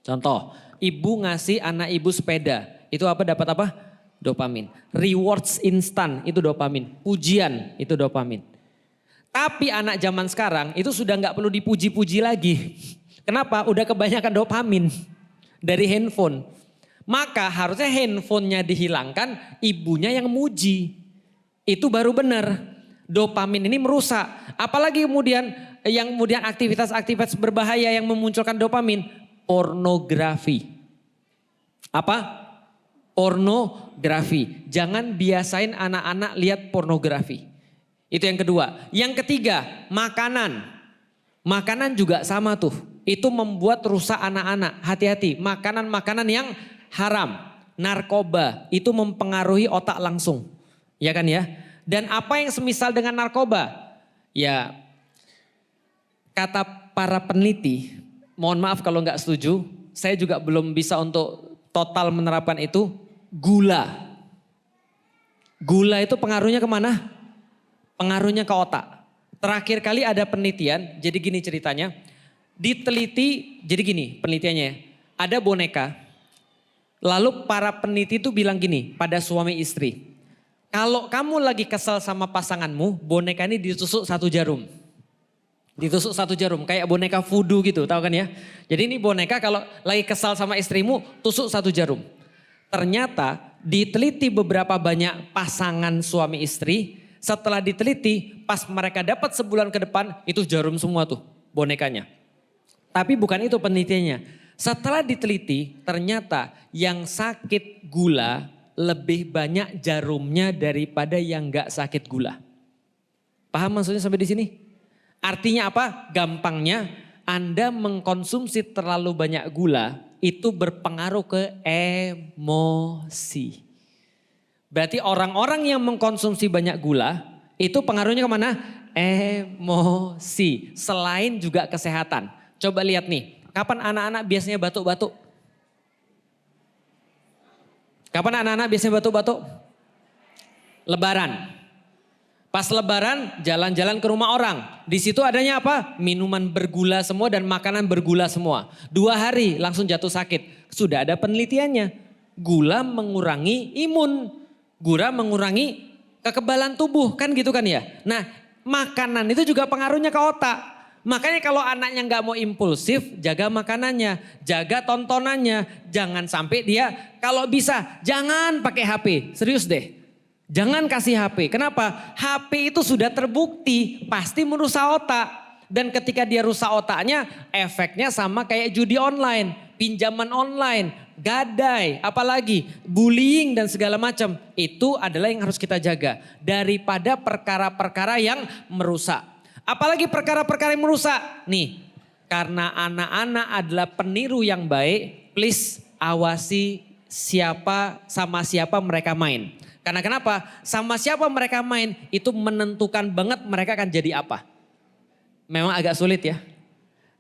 Contoh, ibu ngasih anak ibu sepeda. Itu apa? Dapat apa? Dopamin. Rewards instan itu dopamin. Pujian itu dopamin. Tapi anak zaman sekarang itu sudah nggak perlu dipuji-puji lagi. Kenapa? Udah kebanyakan dopamin dari handphone. Maka harusnya handphonenya dihilangkan, ibunya yang muji. Itu baru benar. Dopamin ini merusak. Apalagi kemudian aktivitas-aktivitas berbahaya yang memunculkan dopamin. Pornografi. Apa? Pornografi. Jangan biasain anak-anak lihat pornografi. Itu yang kedua. Yang ketiga, makanan. Makanan juga sama tuh. Itu membuat rusak anak-anak. Hati-hati, makanan-makanan yang haram. Narkoba, itu mempengaruhi otak langsung. Ya kan ya? Dan apa yang semisal dengan narkoba? Ya, kata para peneliti, mohon maaf kalau nggak setuju, saya juga belum bisa untuk total menerapkan itu, gula. Gula itu pengaruhnya kemana? Pengaruhnya ke otak. Terakhir kali ada penelitian, jadi gini ceritanya. Diteliti, jadi gini penelitiannya. Ada boneka, lalu para peneliti itu bilang gini pada suami istri. Kalau kamu lagi kesal sama pasanganmu, boneka ini ditusuk 1 jarum. Ditusuk 1 jarum, kayak boneka voodoo gitu, tahu kan ya. Jadi ini boneka kalau lagi kesal sama istrimu, tusuk 1 jarum. Ternyata diteliti beberapa banyak pasangan suami istri, setelah diteliti pas mereka dapat sebulan ke depan itu jarum semua tuh bonekanya. Tapi bukan itu penelitiannya. Setelah diteliti ternyata yang sakit gula lebih banyak jarumnya daripada yang gak sakit gula. Paham maksudnya sampai di sini? Artinya apa? Gampangnya Anda mengkonsumsi terlalu banyak gula itu berpengaruh ke emosi. Berarti orang-orang yang mengkonsumsi banyak gula itu pengaruhnya kemana? Emosi. Selain juga kesehatan. Coba lihat nih, kapan anak-anak biasanya batuk-batuk? Kapan anak-anak biasanya batuk-batuk? Lebaran. Pas lebaran jalan-jalan ke rumah orang. Di situ adanya apa? Minuman bergula semua dan makanan bergula semua. 2 hari langsung jatuh sakit. Sudah ada penelitiannya. Gula mengurangi imun. Gula mengurangi kekebalan tubuh, kan gitu kan ya. Nah, makanan itu juga pengaruhnya ke otak. Makanya kalau anaknya nggak mau impulsif, jaga makanannya, jaga tontonannya. Jangan sampai dia, kalau bisa jangan pakai HP, serius deh. Jangan kasih HP, kenapa? HP itu sudah terbukti pasti merusak otak. Dan ketika dia rusak otaknya, efeknya sama kayak judi online, pinjaman online, gadai, apalagi bullying dan segala macam. Itu adalah yang harus kita jaga daripada perkara-perkara yang merusak. Apalagi perkara-perkara yang merusak. Nih, karena anak-anak adalah peniru yang baik, please awasi sama siapa mereka main. Karena kenapa? Sama siapa mereka main itu menentukan banget mereka akan jadi apa. Memang agak sulit ya.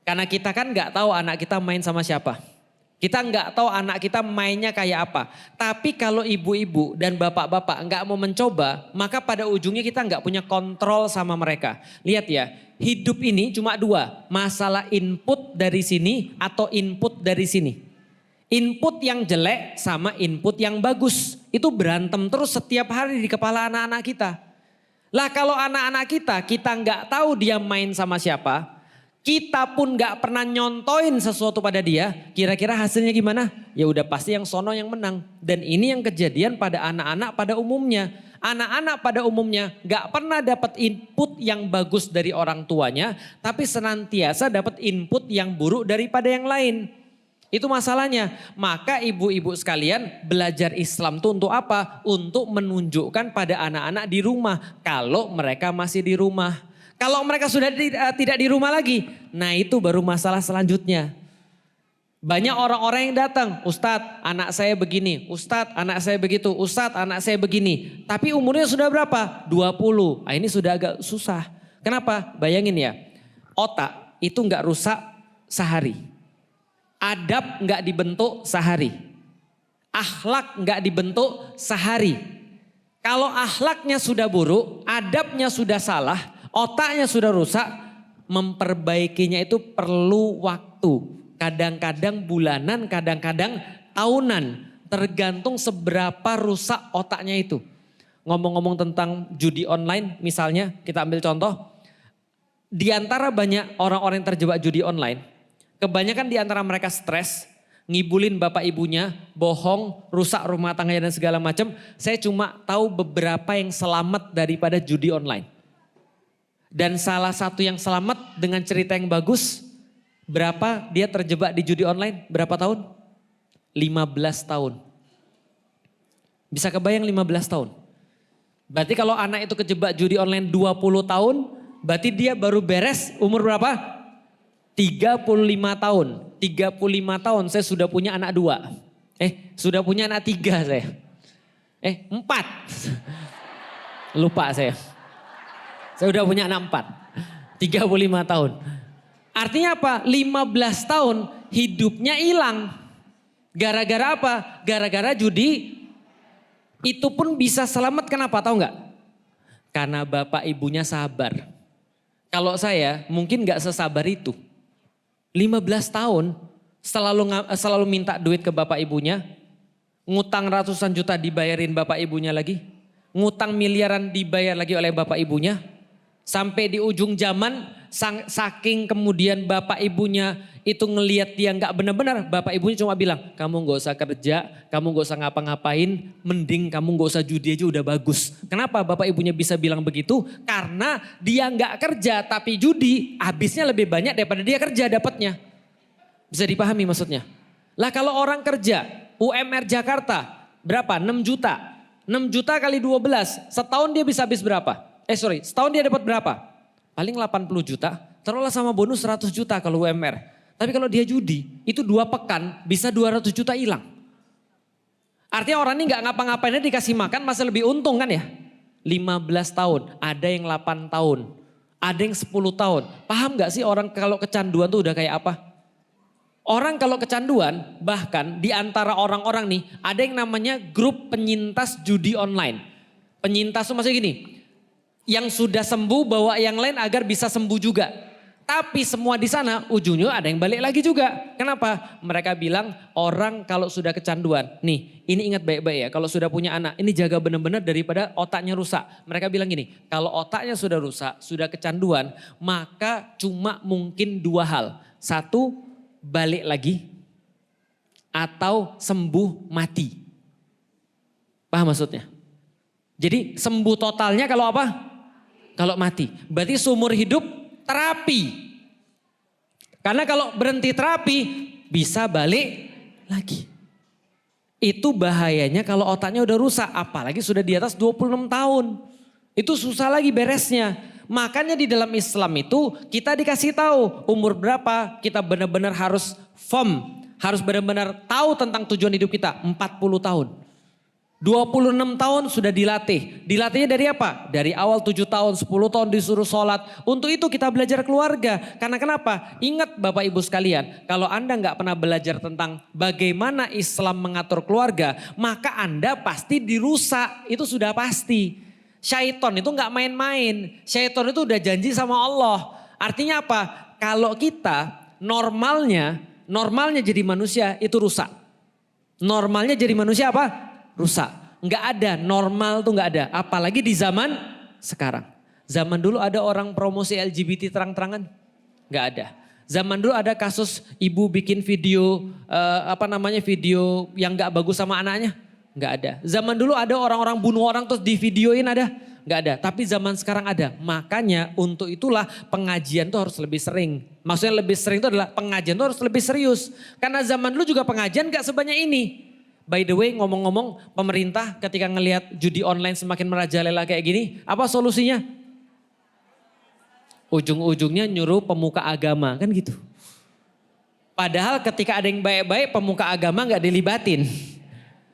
Karena kita kan nggak tahu anak kita main sama siapa. Kita nggak tahu anak kita mainnya kayak apa. Tapi kalau ibu-ibu dan bapak-bapak nggak mau mencoba, maka pada ujungnya kita nggak punya kontrol sama mereka. Lihat ya, hidup ini cuma 2. Masalah input dari sini atau input dari sini. Input yang jelek sama input yang bagus. Itu berantem terus setiap hari di kepala anak-anak kita. Lah kalau anak-anak kita nggak tahu dia main sama siapa, kita pun nggak pernah nyontoin sesuatu pada dia, kira-kira hasilnya gimana? Ya udah pasti yang sono yang menang. Dan ini yang kejadian pada anak-anak pada umumnya. Anak-anak pada umumnya nggak pernah dapat input yang bagus dari orang tuanya, tapi senantiasa dapat input yang buruk daripada yang lain. Itu masalahnya. Maka ibu-ibu sekalian belajar Islam itu untuk apa? Untuk menunjukkan pada anak-anak di rumah. Kalau mereka masih di rumah. Kalau mereka sudah tidak di rumah lagi. Nah itu baru masalah selanjutnya. Banyak orang-orang yang datang. Ustadz anak saya begini. Ustadz anak saya begitu. Ustadz anak saya begini. Tapi umurnya sudah berapa? 20. Nah, ini sudah agak susah. Kenapa? Bayangin ya. Otak itu gak rusak sehari. Adab nggak dibentuk sehari. Akhlak nggak dibentuk sehari. Kalau akhlaknya sudah buruk, adabnya sudah salah, otaknya sudah rusak, memperbaikinya itu perlu waktu. Kadang-kadang bulanan, kadang-kadang tahunan. Tergantung seberapa rusak otaknya itu. Ngomong-ngomong tentang judi online misalnya, kita ambil contoh. Di antara banyak orang-orang yang terjebak judi online, kebanyakan di antara mereka stres, ngibulin bapak ibunya, bohong, rusak rumah tangganya dan segala macam. Saya cuma tahu beberapa yang selamat daripada judi online. Dan salah satu yang selamat dengan cerita yang bagus, berapa dia terjebak di judi online? Berapa tahun? 15 tahun. Bisa kebayang 15 tahun. Berarti kalau anak itu kejebak judi online 20 tahun, berarti dia baru beres umur berapa? 35 tahun. 35 tahun saya sudah punya anak 2. Sudah punya anak 3 saya. 4. Lupa saya. Saya udah punya anak 4. 35 tahun. Artinya apa? 15 tahun hidupnya hilang. Gara-gara apa? Gara-gara judi. Itu pun bisa selamat, kenapa? Tahu nggak? Karena bapak ibunya sabar. Kalau saya mungkin nggak sesabar itu. 15 tahun selalu minta duit ke bapak ibunya. Ngutang ratusan juta dibayarin bapak ibunya lagi. Ngutang miliaran dibayar lagi oleh bapak ibunya. Sampai di ujung zaman saking kemudian bapak ibunya itu ngelihat dia nggak benar-benar, bapak ibunya cuma bilang, kamu nggak usah kerja, kamu nggak usah ngapa-ngapain, mending kamu nggak usah judi aja udah bagus. Kenapa bapak ibunya bisa bilang begitu? Karena dia nggak kerja tapi judi, habisnya lebih banyak daripada dia kerja dapatnya. Bisa dipahami maksudnya? Lah kalau orang kerja, UMR Jakarta berapa? 6 juta. 6 juta kali 12, setahun dia bisa habis berapa? Setahun dia dapat berapa? Paling 80 juta, taruhlah sama bonus 100 juta kalau UMR. Tapi kalau dia judi, itu 2 pekan bisa 200 juta hilang. Artinya orang ini gak ngapa-ngapainnya dikasih makan masih lebih untung kan ya? 15 tahun, ada yang 8 tahun, ada yang 10 tahun. Paham gak sih orang kalau kecanduan tuh udah kayak apa? Orang kalau kecanduan, bahkan di antara orang-orang nih, ada yang namanya grup penyintas judi online. Penyintas itu maksudnya gini, yang sudah sembuh bawa yang lain agar bisa sembuh juga. Tapi semua di sana ujungnya ada yang balik lagi juga. Kenapa? Mereka bilang orang kalau sudah kecanduan. Nih ini ingat baik-baik ya. Kalau sudah punya anak ini jaga benar-benar daripada otaknya rusak. Mereka bilang gini, kalau otaknya sudah rusak, sudah kecanduan. Maka cuma mungkin 2 hal. 1 balik lagi. Atau sembuh mati. Paham maksudnya? Jadi sembuh totalnya kalau apa? Kalau mati. Berarti seumur hidup terapi. Karena kalau berhenti terapi bisa balik lagi. Itu bahayanya kalau otaknya udah rusak. Apalagi sudah di atas 26 tahun. Itu susah lagi beresnya. Makanya di dalam Islam itu kita dikasih tahu umur berapa kita benar-benar harus firm. Harus benar-benar tahu tentang tujuan hidup kita. 40 tahun. 26 tahun sudah dilatih. Dilatihnya dari apa? Dari awal 7 tahun, 10 tahun disuruh sholat. Untuk itu kita belajar keluarga. Karena kenapa? Ingat Bapak Ibu sekalian, kalau Anda nggak pernah belajar tentang bagaimana Islam mengatur keluarga, maka Anda pasti dirusak. Itu sudah pasti. Syaiton itu nggak main-main. Syaiton itu udah janji sama Allah. Artinya apa? Kalau kita normalnya jadi manusia itu rusak. Normalnya jadi manusia apa? Rusak. Nggak ada, normal tuh nggak ada. Apalagi di zaman sekarang. Zaman dulu ada orang promosi LGBT terang-terangan? Nggak ada. Zaman dulu ada kasus ibu bikin video, video yang nggak bagus sama anaknya? Nggak ada. Zaman dulu ada orang-orang bunuh orang terus di videoin ada? Nggak ada. Tapi zaman sekarang ada. Makanya untuk itulah pengajian tuh harus lebih sering. Maksudnya lebih sering itu adalah pengajian tuh harus lebih serius. Karena zaman dulu juga pengajian nggak sebanyak ini. By the way, ngomong-ngomong, pemerintah ketika ngelihat judi online semakin merajalela kayak gini, apa solusinya? Ujung-ujungnya nyuruh pemuka agama, kan gitu. Padahal ketika ada yang baik-baik, pemuka agama nggak dilibatin.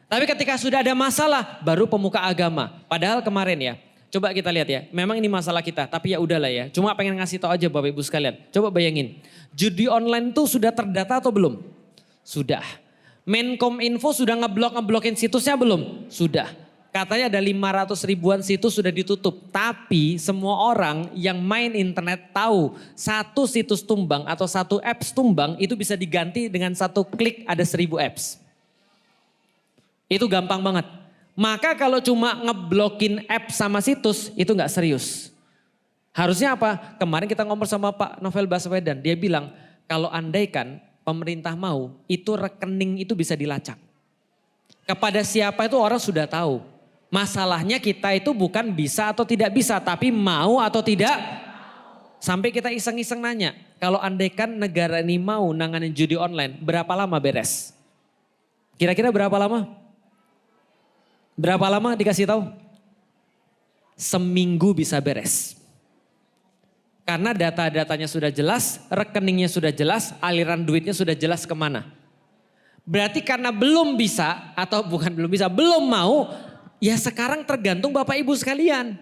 Tapi ketika sudah ada masalah, baru pemuka agama. Padahal kemarin ya, coba kita lihat ya, memang ini masalah kita, tapi ya udahlah ya. Cuma pengen ngasih tahu aja Bapak Ibu sekalian. Coba bayangin, judi online tuh sudah terdata atau belum? Sudah. Menkominfo sudah ngeblokin situsnya belum? Sudah. Katanya ada 500 ribuan situs sudah ditutup. Tapi semua orang yang main internet tahu satu situs tumbang atau satu apps tumbang itu bisa diganti dengan satu klik ada 1000 apps. Itu gampang banget. Maka kalau cuma ngeblokin app sama situs itu nggak serius. Harusnya apa? Kemarin kita ngomong sama Pak Novel Baswedan, dia bilang kalau andaikan pemerintah mau, itu rekening itu bisa dilacak. Kepada siapa itu orang sudah tahu. Masalahnya kita itu bukan bisa atau tidak bisa, tapi mau atau tidak. Sampai kita iseng-iseng nanya, kalau andaikan negara ini mau nanganin judi online, berapa lama beres? Kira-kira berapa lama? Berapa lama dikasih tahu? Seminggu bisa beres. Karena data-datanya sudah jelas, rekeningnya sudah jelas, aliran duitnya sudah jelas kemana. Berarti karena belum bisa, atau bukan belum bisa, belum mau, ya sekarang tergantung Bapak Ibu sekalian.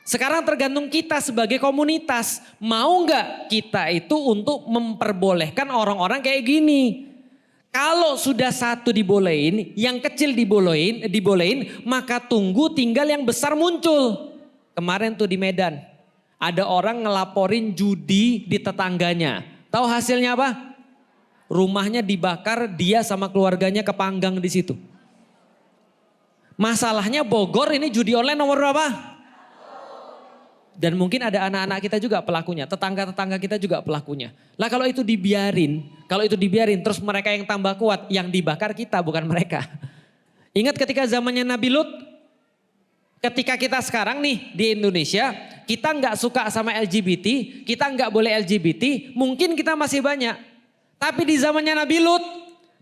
Sekarang tergantung kita sebagai komunitas. Mau nggak kita itu untuk memperbolehkan orang-orang kayak gini. Kalau sudah satu dibolehin, yang kecil dibolehin, maka tunggu tinggal yang besar muncul. Kemarin tuh di Medan. Ada orang ngelaporin judi di tetangganya. Tahu hasilnya apa? Rumahnya dibakar, dia sama keluarganya kepanggang di situ. Masalahnya Bogor ini judi online nomor berapa? Dan mungkin ada anak-anak kita juga pelakunya, tetangga-tetangga kita juga pelakunya. Lah kalau itu dibiarin terus mereka yang tambah kuat, yang dibakar kita bukan mereka. Ingat ketika zamannya Nabi Lut? Ketika kita sekarang nih di Indonesia, kita nggak suka sama LGBT, kita nggak boleh LGBT, mungkin kita masih banyak. Tapi di zamannya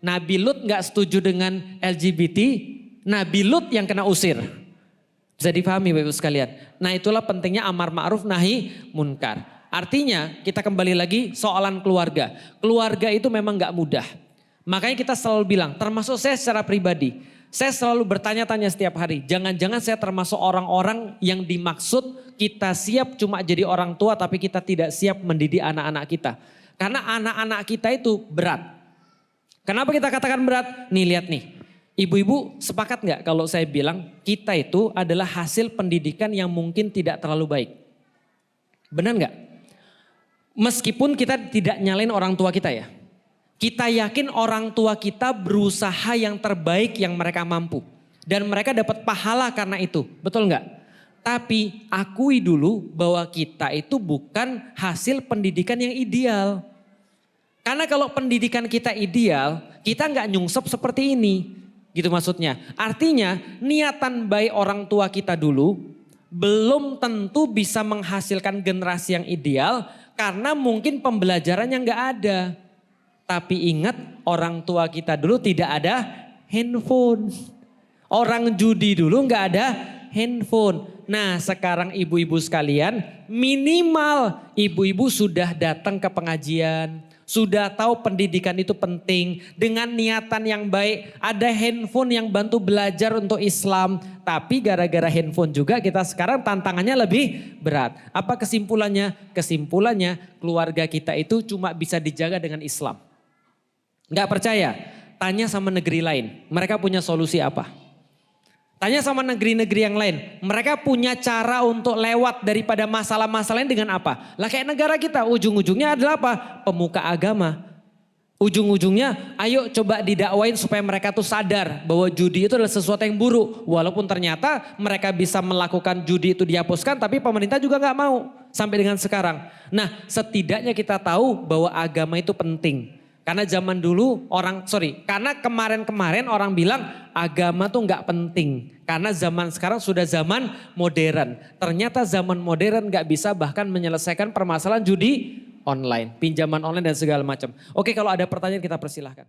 Nabi Lut nggak setuju dengan LGBT, Nabi Lut yang kena usir. Bisa dipahami Bapak Ibu sekalian. Nah itulah pentingnya amar ma'ruf nahi munkar. Artinya kita kembali lagi soalan keluarga. Keluarga itu memang nggak mudah. Makanya kita selalu bilang, termasuk saya secara pribadi. Saya selalu bertanya-tanya setiap hari, jangan-jangan saya termasuk orang-orang yang dimaksud kita siap cuma jadi orang tua tapi kita tidak siap mendidik anak-anak kita. Karena anak-anak kita itu berat. Kenapa kita katakan berat? Nih lihat nih, ibu-ibu sepakat nggak kalau saya bilang kita itu adalah hasil pendidikan yang mungkin tidak terlalu baik. Benar nggak? Meskipun kita tidak nyalain orang tua kita ya. Kita yakin orang tua kita berusaha yang terbaik yang mereka mampu. Dan mereka dapat pahala karena itu. Betul nggak? Tapi akui dulu bahwa kita itu bukan hasil pendidikan yang ideal. Karena kalau pendidikan kita ideal, kita nggak nyungsep seperti ini. Gitu maksudnya. Artinya niatan baik orang tua kita dulu belum tentu bisa menghasilkan generasi yang ideal. Karena mungkin pembelajarannya nggak ada. Tapi ingat orang tua kita dulu tidak ada handphone. Orang judi dulu nggak ada handphone. Nah sekarang ibu-ibu sekalian minimal ibu-ibu sudah datang ke pengajian. Sudah tahu pendidikan itu penting. Dengan niatan yang baik ada handphone yang bantu belajar untuk Islam. Tapi gara-gara handphone juga kita sekarang tantangannya lebih berat. Apa kesimpulannya? Kesimpulannya keluarga kita itu cuma bisa dijaga dengan Islam. Nggak percaya? Tanya sama negeri lain. Mereka punya solusi apa? Tanya sama negeri-negeri yang lain. Mereka punya cara untuk lewat daripada masalah-masalahnya dengan apa? Lah kayak negara kita ujung-ujungnya adalah apa? Pemuka agama. Ujung-ujungnya ayo coba didakwain supaya mereka tuh sadar bahwa judi itu adalah sesuatu yang buruk. Walaupun ternyata mereka bisa melakukan judi itu dihapuskan tapi pemerintah juga nggak mau sampai dengan sekarang. Nah setidaknya kita tahu bahwa agama itu penting. Karena zaman dulu karena kemarin-kemarin orang bilang agama tuh nggak penting. Karena zaman sekarang sudah zaman modern. Ternyata zaman modern nggak bisa bahkan menyelesaikan permasalahan judi online, pinjaman online dan segala macam. Oke kalau ada pertanyaan kita persilahkan.